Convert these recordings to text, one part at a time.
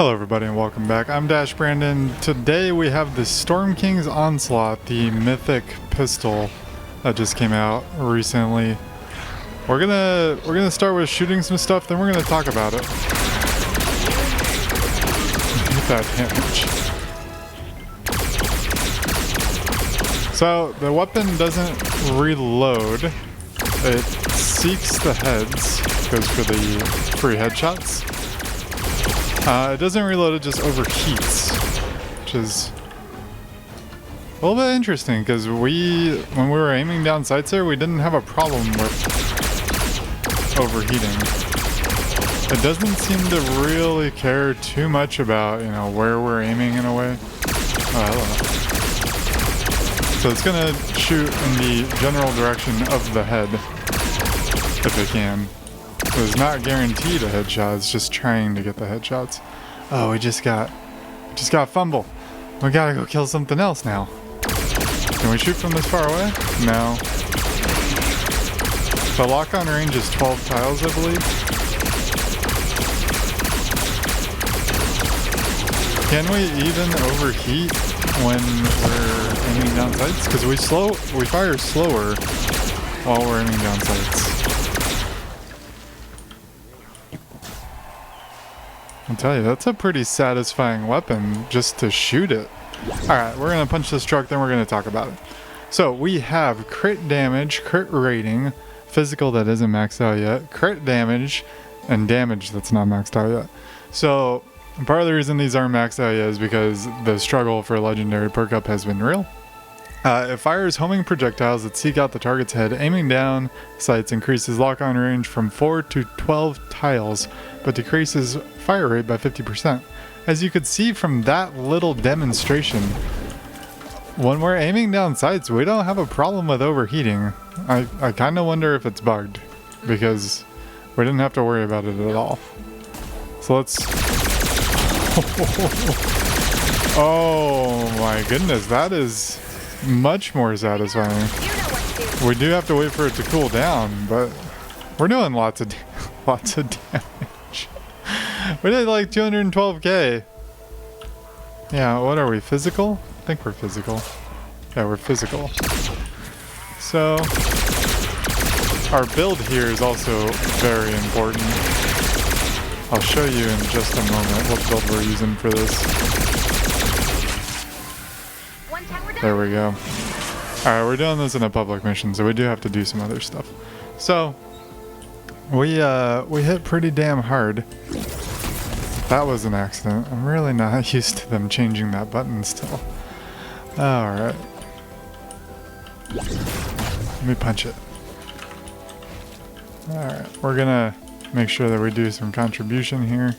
Hello everybody and welcome back. I'm Dash Brandon. Today we have the Storm King's Onslaught, the Mythic pistol that just came out recently. We're gonna start with shooting some stuff, then we're gonna talk about it. Get that damage. So the weapon doesn't reload. It seeks the heads, goes for the free headshots. It doesn't reload, it just overheats, which is a little bit interesting because when we were aiming down sights there, we didn't have a problem with overheating. It doesn't seem to really care too much about, you know, where we're aiming in a way. Oh, hello. So it's gonna shoot in the general direction of the head if it can. So it's not guaranteed a headshot, it's just trying to get the headshots. Oh, we just got fumble. We gotta go kill something else now. Can we shoot from this far away? No. The lock-on range is 12 tiles, I believe. Can we even overheat when we're aiming down sights? Because we fire slower while we're aiming down sights. I'll tell you, that's a pretty satisfying weapon just to shoot it. Alright, we're going to punch this truck, then we're going to talk about it. So we have crit damage, crit rating, physical that isn't maxed out yet, crit damage, and damage that's not maxed out yet. So part of the reason these aren't maxed out yet is because the struggle for legendary perk up has been real. It fires homing projectiles that seek out the target's head. Aiming down sights increases lock-on range from 4 to 12 tiles, but decreases fire rate by 50%. As you could see from that little demonstration, when we're aiming down sights, we don't have a problem with overheating. I kind of wonder if it's bugged, because we didn't have to worry about it at all. So let's... Oh my goodness, that is much more satisfying. We do have to wait for it to cool down, but we're doing lots of damage. We did like 212k. Yeah, what are we, physical? I think we're physical. Yeah, we're physical. So our build here is also very important. I'll show you in just a moment what build we're using for this. There we go. Alright, we're doing this in a public mission, so we do have to do some other stuff. So, we hit pretty damn hard. That was an accident. I'm really not used to them changing that button still. Alright. Let me punch it. Alright, we're gonna make sure that we do some contribution here.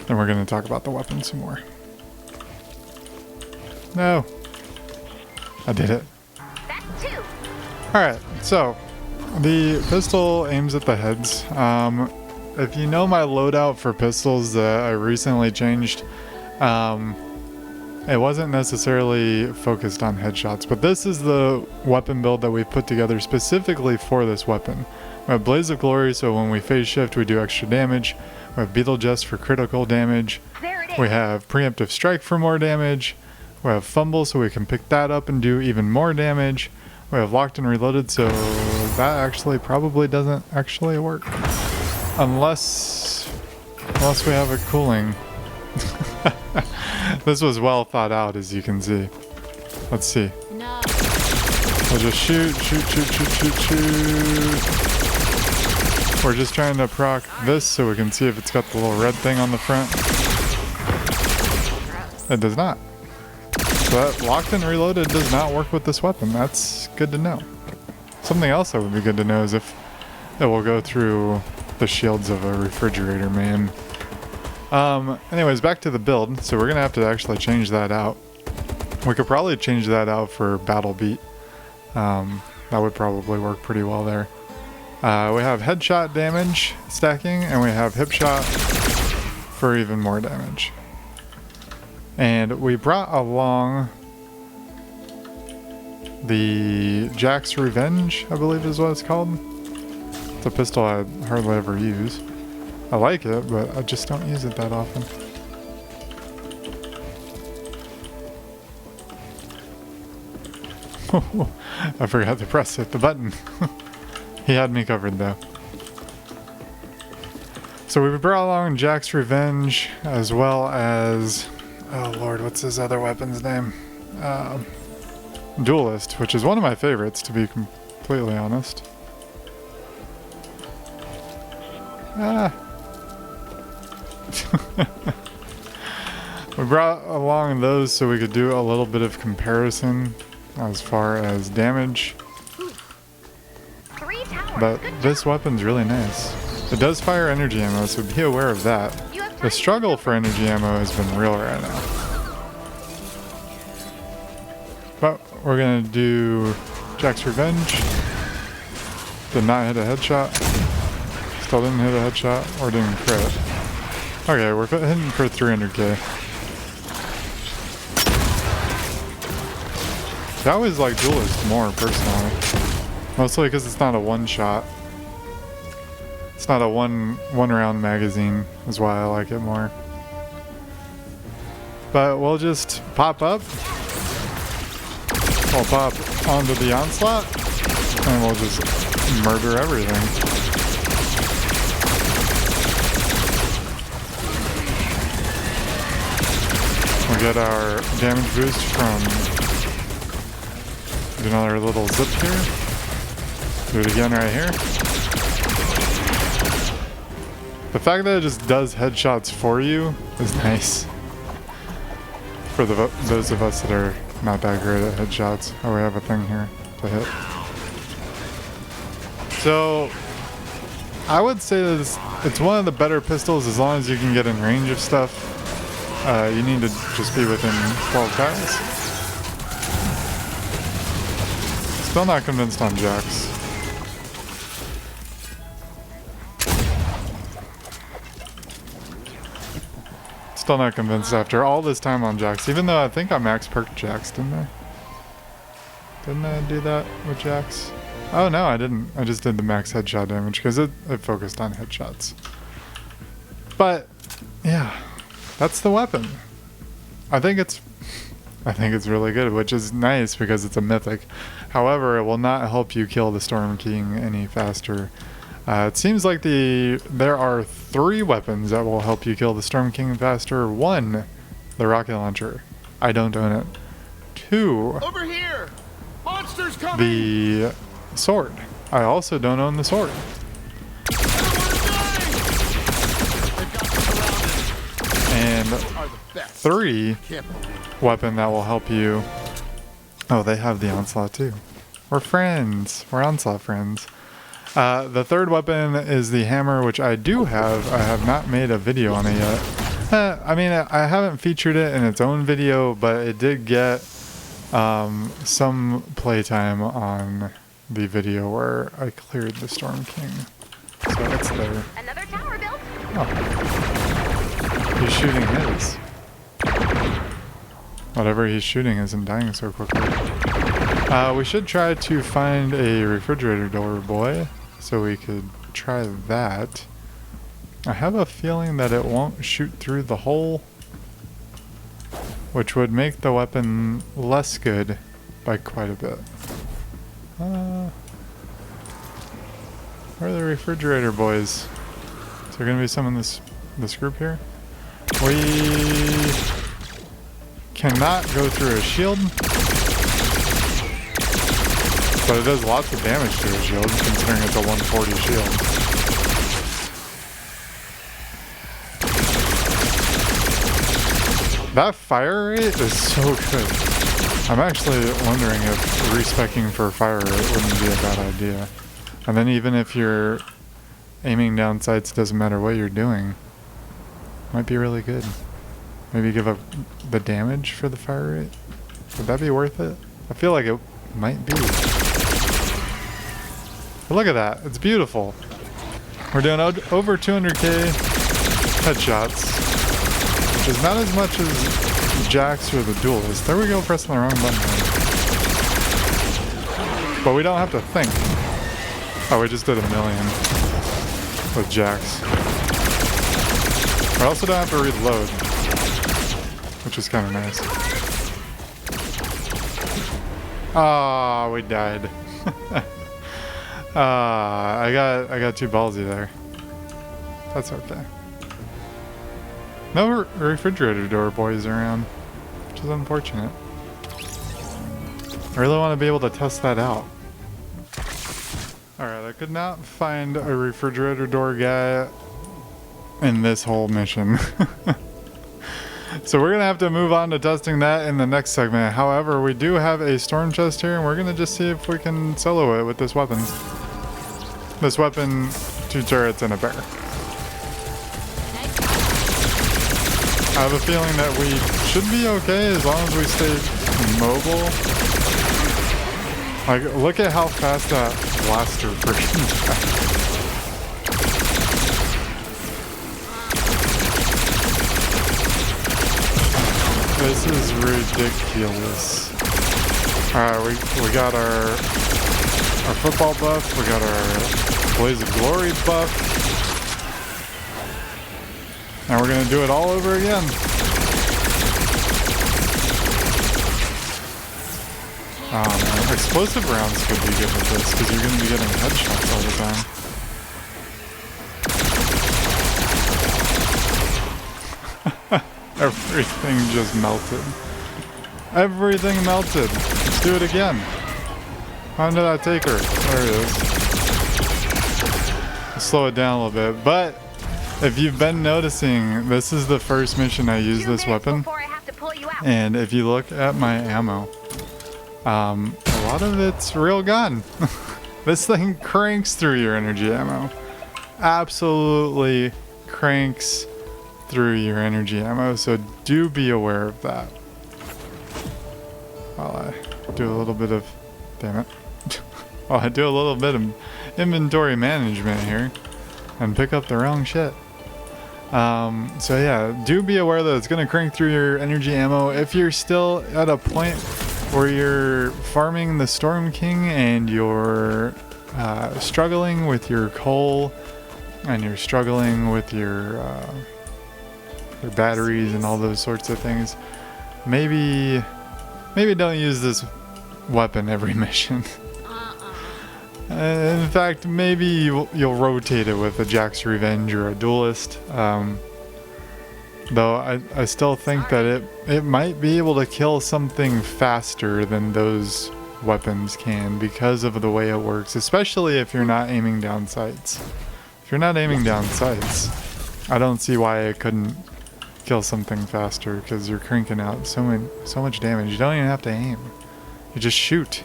Then we're going to talk about the weapon some more. No. I did it. Alright, so the pistol aims at the heads. If you know my loadout for pistols that I recently changed, it wasn't necessarily focused on headshots, but this is the weapon build that we've put together specifically for this weapon. We have Blaze of Glory, so when we phase shift we do extra damage. We have Beetle Jest for critical damage. We have Preemptive Strike for more damage. We have Fumble, so we can pick that up and do even more damage. We have Locked and Reloaded, so that actually probably doesn't actually work. Unless we have a cooling. This was well thought out, as you can see. Let's see. No. We'll just shoot. We're just trying to proc this so we can see if it's got the little red thing on the front. It does not. So that Locked and Reloaded does not work with this weapon. That's good to know. Something else that would be good to know is if it will go through the shields of a refrigerator man. Anyways, back to the build. So we're gonna have to actually change that out. We could probably change that out for Battle Beat. That would probably work pretty well there. We have headshot damage stacking, and we have hip shot for even more damage. And we brought along the Jack's Revenge, I believe is what it's called. It's a pistol I hardly ever use. I like it, but I just don't use it that often. I forgot to press the button. He had me covered though. So we brought along Jack's Revenge, as well as, oh lord, what's his other weapon's name? Duelist, which is one of my favorites, to be completely honest. We brought along those so we could do a little bit of comparison as far as damage. But this weapon's really nice. It does fire energy ammo, so be aware of that. The struggle for energy ammo has been real right now. But we're gonna do Jack's Revenge. Did not hit a headshot. Still didn't hit a headshot or didn't crit. Okay, we're hitting for 300k. I always like Duelist more personally. Mostly because it's not a one shot. It's not a one round magazine is why I like it more. But we'll just pop up. We'll pop onto the Onslaught and we'll just murder everything. We'll get our damage boost from do another little zip here. Do it again right here. The fact that it just does headshots for you is nice. For those of us that are not that great at headshots. Oh, we have a thing here to hit. So, I would say that it's one of the better pistols as long as you can get in range of stuff. You need to just be within 12 tiles. Still not convinced on Jax. Still not convinced after all this time on Jax, even though I think I max perked Jax, didn't I? Didn't I do that with Jax? Oh no, I didn't. I just did the max headshot damage because it focused on headshots. But yeah, that's the weapon. I think it's really good, which is nice because it's a mythic. However, it will not help you kill the Storm King any faster. It seems like there are 3 weapons that will help you kill the Storm King faster. 1, the rocket launcher. I don't own it. 2, over here! Monsters coming! The sword. I also don't own the sword. And 3 weapon that will help you. Oh, they have the Onslaught too. We're friends. We're Onslaught friends. The 3rd weapon is the hammer, which I do have. I have not made a video on it yet. I mean, I haven't featured it in its own video, but it did get some playtime on the video where I cleared the Storm King. So it's there. Another tower built. Oh. He's shooting his. Whatever he's shooting isn't dying so quickly. We should try to find a refrigerator door boy, so we could try that. I have a feeling that it won't shoot through the hole, which would make the weapon less good by quite a bit. Where are the refrigerator boys? Is there gonna be some in this group here? We cannot go through a shield, but it does lots of damage to a shield, considering it's a 140 shield. That fire rate is so good. I'm actually wondering if respecking for fire rate wouldn't be a bad idea. And then even if you're aiming down sights, doesn't matter what you're doing, might be really good. Maybe give up the damage for the fire rate. Would that be worth it? I feel like it might be. But look at that, it's beautiful. We're doing over 200k headshots, which is not as much as Jax or the Duelist. There we go, pressing the wrong button. But we don't have to think. Oh, we just did 1 million with jacks. I also don't have to reload, which is kind of nice. Ah, we died. I got too ballsy there. That's okay. No refrigerator door boys around, which is unfortunate. I really want to be able to test that out. Alright, I could not find a refrigerator door guy in this whole mission. So we're going to have to move on to testing that in the next segment. However, we do have a storm chest here, and we're going to just see if we can solo it with this weapon. This weapon, 2 turrets, and a bear. I have a feeling that we should be okay as long as we stay mobile. Like, look at how fast that blaster freaking died. This is ridiculous. Alright, we got our football buff, we got our Blaze of Glory buff. And we're gonna do it all over again. Man. Explosive rounds could be good with this, because you're gonna be getting headshots all the time. Everything just melted. Everything melted. Let's do it again. How did that take her? There it is. Let's slow it down a little bit. But if you've been noticing, this is the first mission I use this weapon. And if you look at my ammo, a lot of it's real gun. This thing cranks through your energy ammo. Absolutely cranks through your energy ammo, so do be aware of that. While I do a little bit of, damn it. While I do a little bit of inventory management here and pick up the wrong shit. So yeah, do be aware that it's gonna crank through your energy ammo. If you're still at a point where you're farming the Storm King and you're struggling with your coal and you're struggling with your batteries and all those sorts of things, maybe don't use this weapon every mission. In fact, maybe you'll rotate it with a Jack's Revenge or a Duelist. Though I still think that it might be able to kill something faster than those weapons can because of the way it works, especially if you're not aiming down sights. If you're not aiming down sights, I don't see why it couldn't kill something faster, because you're cranking out so much damage. You don't even have to aim. You just shoot.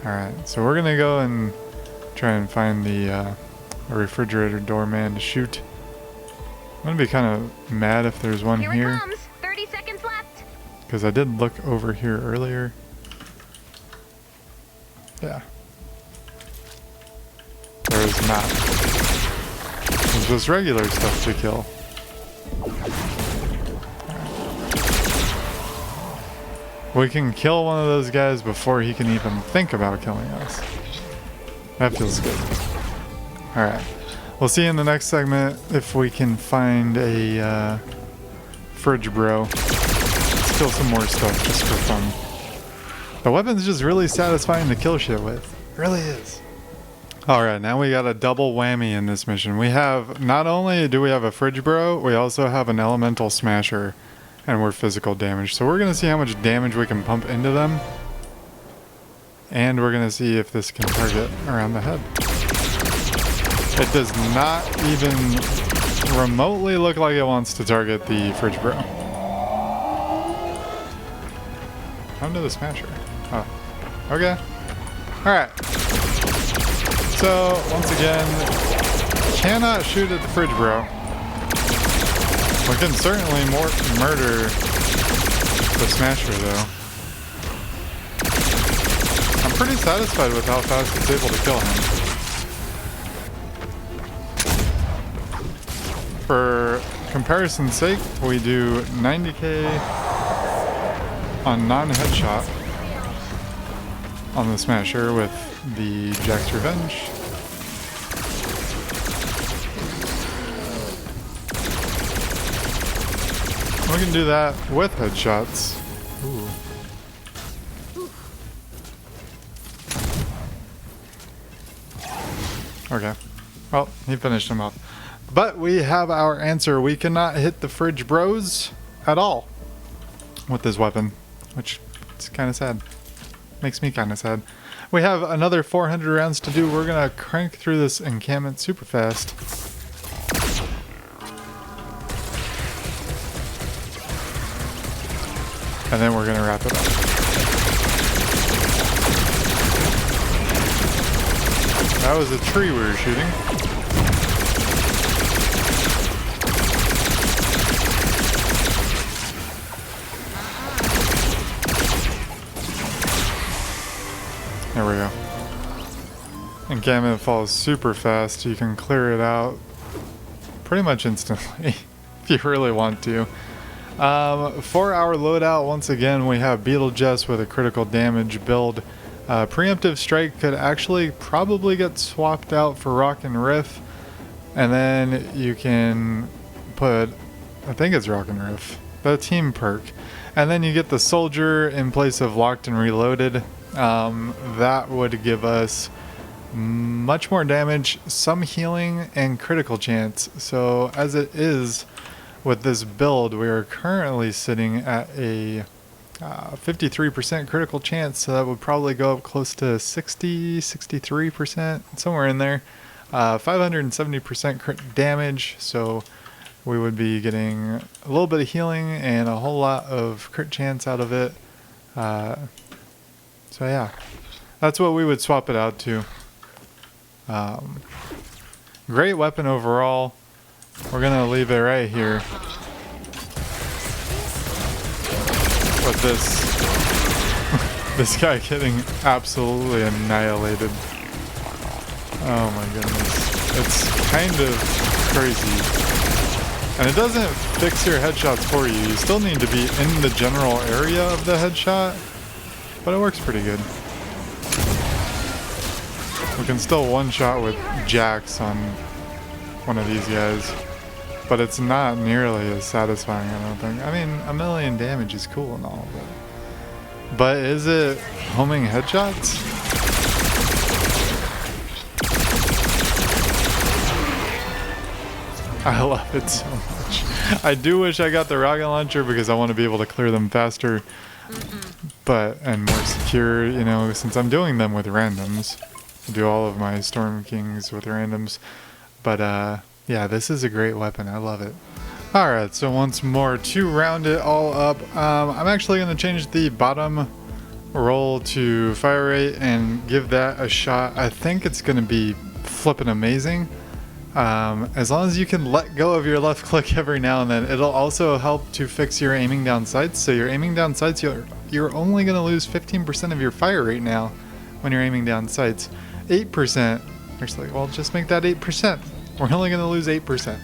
Alright, so we're gonna go and try and find the refrigerator doorman to shoot. I'm gonna be kind of mad if there's one here. It comes. 30 seconds left. Because I did look over here earlier. Yeah. There is not. There's just regular stuff to kill. We can kill one of those guys before he can even think about killing us. That feels good. Alright. We'll see in the next segment if we can find a fridge bro. Let's kill some more stuff just for fun. The weapon's just really satisfying to kill shit with. It really is. Alright, now we got a double whammy in this mission. We have, not only do we have a fridge bro, we also have an elemental smasher. And we're physical damage. So we're going to see how much damage we can pump into them. And we're going to see if this can target around the head. It does not even remotely look like it wants to target the fridge bro. Come to the smasher. Oh, okay. Alright. So, once again, cannot shoot at the fridge bro. We can certainly murder the smasher though. I'm pretty satisfied with how fast it's able to kill him. For comparison's sake, we do 90k on non-headshot on the smasher with the Jack's Revenge. We can do that with headshots. Ooh. Okay. Well, he finished him off. But we have our answer. We cannot hit the fridge bros at all with this weapon, which is kind of sad. Makes me kind of sad. We have another 400 rounds to do. We're going to crank through this encampment super fast. And then we're going to wrap it up. That was a tree we were shooting. There we go. Encampment falls super fast. You can clear it out pretty much instantly if you really want to. For our loadout, once again, we have Beetlejuice with a critical damage build. Preemptive Strike could actually probably get swapped out for Rock and Riff. And then you can put, I think it's Rock and Riff, the team perk. And then you get the Soldier in place of Locked and Reloaded. That would give us much more damage, some healing, and critical chance. So as it is with this build, we are currently sitting at a 53% critical chance, so that would probably go up close to 63%, somewhere in there. 570% crit damage, so we would be getting a little bit of healing and a whole lot of crit chance out of it. So yeah, that's what we would swap it out to. Great weapon overall. We're gonna leave it right here with this guy getting absolutely annihilated. Oh my goodness, it's kind of crazy. And it doesn't fix your headshots for you. You still need to be in the general area of the headshot, but it works pretty good. We can still one-shot with Jax on one of these guys, but it's not nearly as satisfying, I don't think. I mean, 1 million damage is cool and all, but is it homing headshots? I love it so much. I do wish I got the rocket launcher because I want to be able to clear them faster, and more secure, you know, since I'm doing them with randoms. I do all of my Storm Kings with randoms. But yeah, this is a great weapon. I love it. Alright, so once more, to round it all up, I'm actually going to change the bottom roll to fire rate and give that a shot. I think it's going to be flippin' amazing. As long as you can let go of your left click every now and then. It'll also help to fix your aiming down sights. So you're aiming down sights, you're only going to lose 15% of your fire rate now when you're aiming down sights. 8%, actually, well, just make that 8%. We're only going to lose 8%.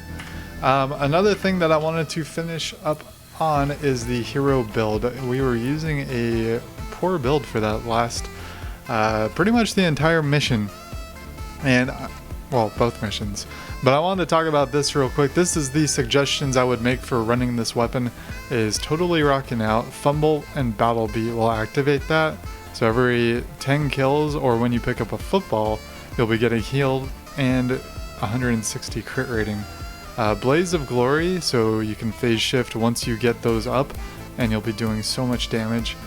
Another thing that I wanted to finish up on is the hero build. We were using a poor build for that last, pretty much the entire mission. And, well, both missions. But I wanted to talk about this real quick. This is the suggestions I would make for running this weapon. Is totally rocking out. Fumble and Battle Beat will activate that. So every 10 kills or when you pick up a football, you'll be getting healed and 160 crit rating. Blaze of Glory, so you can phase shift once you get those up and you'll be doing so much damage.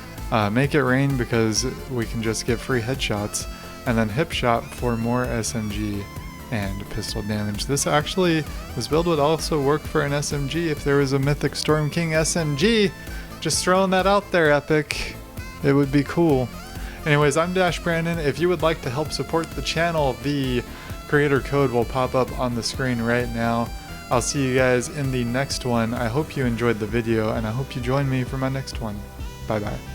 Make It Rain because we can just get free headshots. And then Hip Shot for more SMG and pistol damage. This build would also work for an SMG if there was a Mythic Storm King SMG. Just throwing that out there, Epic. It would be cool. Anyways, I'm Dash Brandon. If you would like to help support the channel, the creator code will pop up on the screen right now. I'll see you guys in the next one. I hope you enjoyed the video, and I hope you join me for my next one. Bye-bye.